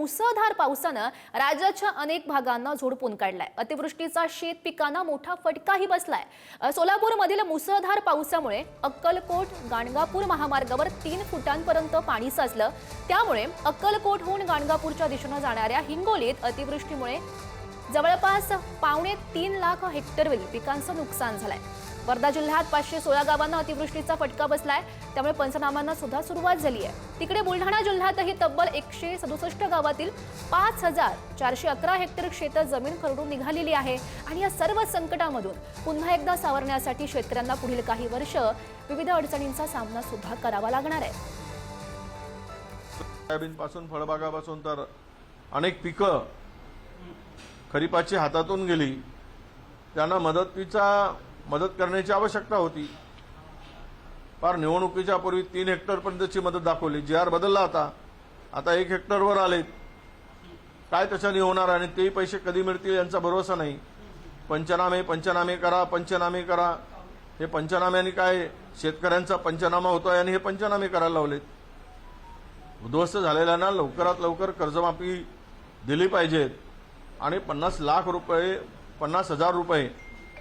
मुसळधार पावसानं राज्याच्या अनेक भागांना झोडपून काढलाय। अतिवृष्टीचा शेत पिकांना मोठा फटकाही बसलाय। सोलापूरमधील मुसळधार पावसामुळे अक्कलकोट गाणगापूर महामार्गावर 3 फुटांपर्यंत पाणी साचलं। त्यामुळे अक्कलकोटहून गाणगापूरच्या दिशेने जाणाऱ्या हिंगोलीत अतिवृष्टीमुळे जवळपास 3.25 लाख हेक्टरवरील पिकांचं नुकसान झालंय। वर्धा जिल्ह्यात 516 गावांना अतिवृष्टीचा फटका बसलाय, त्यामुळे पंचनाम्यांना सुद्धा सुरुवात झाली आहे। तिकडे बुलढाणा जिल्ह्यातही तब्बल 167 गावातील 5411 हेक्टर शेत जमीन खरडून निघालेली आहे। आणि या सर्व संकटामधून पुन्हा एकदा सावरण्यासाठी शेतकऱ्यांना पुढील काही वर्ष विविध अडचणींचा सामना सुद्धा करावा लागणार आहे। सोयाबीनपासून फळबागापासून तर अनेक पिकं खरीपाची हातातून गेली, त्यांना मदत करण्याची आवश्यकता होती। फार निवडणुकीच्या पूर्वी 3 हेक्टरपर्यंतची मदत दाखवली, जीआर बदलला होता, आता 1 हेक्टरवर आले। काय त्याच्याने होणार आणि तेही पैसे कधी मिळतील यांचा भरोसा नाही। पंचनामे करा। हे पंचनाम्याने काय शेतकऱ्यांचा पंचनामा होतोय आणि हे पंचनामे करायला लावलेत। उद्ध्वस्त झालेल्यांना लवकरात लवकर कर्जमाफी दिली पाहिजे आणि 50,000 रुपये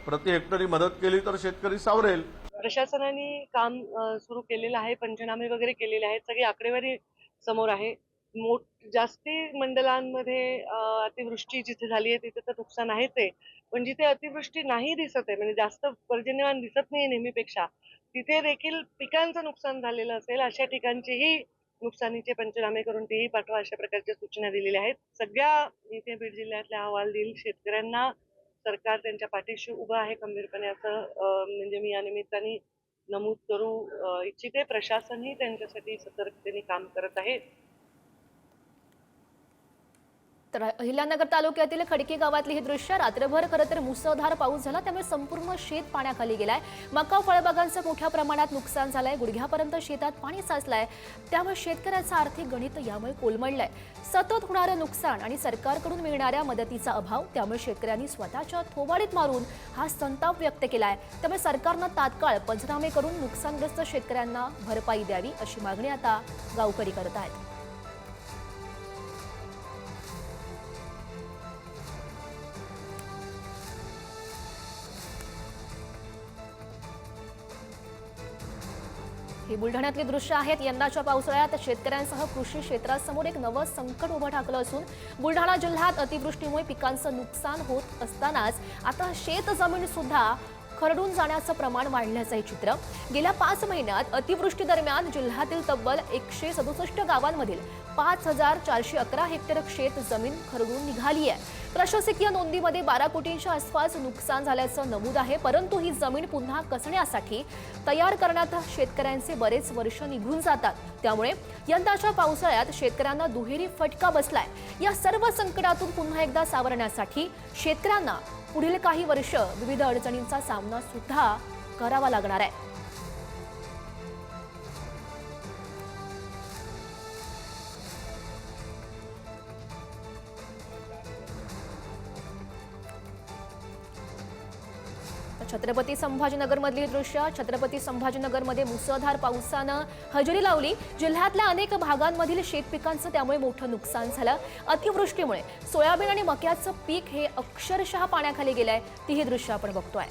प्रति हेक्टरी मदत केली तर शेतकरी सावरेल। प्रशासनाने काम सुरू केलेलं आहे, पंचनामे वगैरे केलेले आहेत, सगळी आकडेवारी समोर आहे। जास्ती मंडलांमध्ये अतिवृष्टी जिथे झाली आहे तिथे तर नुकसान आहेच आहे, पण जिथे अतिवृष्टी नाही दिसत आहे, म्हणजे जास्त पर्जन्यमान दिसत नाही नेहमीपेक्षा, तिथे देखील पिकांचं नुकसान झालेलं असेल अशा ठिकाणचेही नुकसानीचे पंचनामे करून तेही पाठवा अशा प्रकारच्या सूचना दिलेल्या आहेत। सगळ्या इथे बीड जिल्ह्यातल्या अहवाल देईल शेतकऱ्यांना सरकार त्यांच्या पाठीशी उभं आहे खंबीरपणे, असं म्हणजे मी या निमित्ताने नमूद करू इच्छिते। प्रशासनही त्यांच्यासाठी सतर्कतेने काम करत आहे। तर अहिल्यानगर तालुक्यातील खडकी गावातली ही दृश्य रात्रभर खरं तर मुसळधार पाऊस झाला, त्यामुळे संपूर्ण शेत पाण्याखाली गेलाय। मका फळबागांचं मोठ्या प्रमाणात नुकसान झालंय, गुडघ्यापर्यंत शेतात पाणी साचलंय, त्यामुळे शेतकऱ्याचं आर्थिक गणित यामुळे कोलमडलंय। सतत होणारं नुकसान आणि सरकारकडून मिळणाऱ्या मदतीचा अभाव, त्यामुळे शेतकऱ्यांनी स्वतःच्या थोबाडीत मारून हा संताप व्यक्त केलाय। त्यामुळे सरकारनं तात्काळ पंचनामे करून नुकसानग्रस्त शेतकऱ्यांना भरपाई द्यावी अशी मागणी आता गावकरी करत आहेत। ही बुलढाण्यातली दृश्य आहेत। यंदाच्या पावसाळ्यात शेतकऱ्यांसह कृषी क्षेत्रासमोर एक नवं संकट उभं ठाकलं असून बुलढाणा जिल्ह्यात अतिवृष्टीमुळे पिकांचं नुकसान होत असतानाच आता शेत जमीन सुद्धा खरडून जाण्याचं प्रमाण वाढल्याचं चित्र। गेल्या 5 महिन्यात अतिवृष्टी दरम्यान जिल्ह्यातील तब्बल 167 गावांमधील 5411 हेक्टर शेत जमीन खरडून निघाली आहे। प्रशासकीय नोंदीमध्ये 12 कोटींच्या आसपास नुकसान झाल्याचं नमूद आहे, परंतु ही जमीन पुन्हा कसण्यासाठी तयार करण्यात शेतकऱ्यांचे बरेच वर्ष निघून जातात। त्यामुळे यंदाच्या पावसाळ्यात शेतकऱ्यांना दुहेरी फटका बसलाय। या सर्व संकटातून पुन्हा एकदा सावरण्यासाठी शेतकऱ्यांना पुढील काही वर्ष विविध अडचणींचा सामना सुद्धा करावा लागणार आहे। छत्रपती संभाजीनगरमधली दृश्य। छत्रपती संभाजीनगरमध्ये मुसळधार पावसानं हजेरी लावली। जिल्ह्यातल्या अनेक भागांमधील शेतपिकांचं त्यामुळे मोठं नुकसान झालं। अतिवृष्टीमुळे सोयाबीन आणि मक्याचं पीक हे अक्षरशः पाण्याखाली गेलंय। तीही दृश्य आपण बघतोय।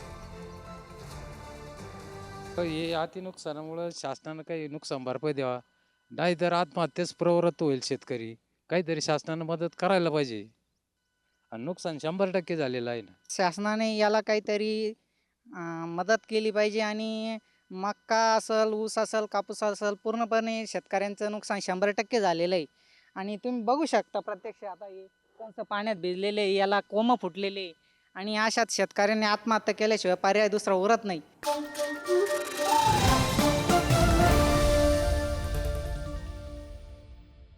हे अति नुकसानामुळे शासनानं काही नुकसान भरपाई द्यावा, नाहीतर आत्महत्येस प्रवृत्त होईल शेतकरी। काहीतरी शासनानं मदत करायला पाहिजे आणि नुकसान 100% झालेलं आहे ना। शासनाने याला काहीतरी मदत केली पाहिजे आणि मका असेल, ऊस असेल, कापूस असेल, पूर्णपणे शेतकऱ्यांचं नुकसान 100% झालेलं आहे। आणि तुम्ही बघू शकता प्रत्यक्ष आता हे कसं पाण्यात भिजलेले आहे, याला कोंब फुटलेले आणि अशात शेतकऱ्यांनी आत्महत्या केल्याशिवाय पर्याय दुसरा उरत नाही।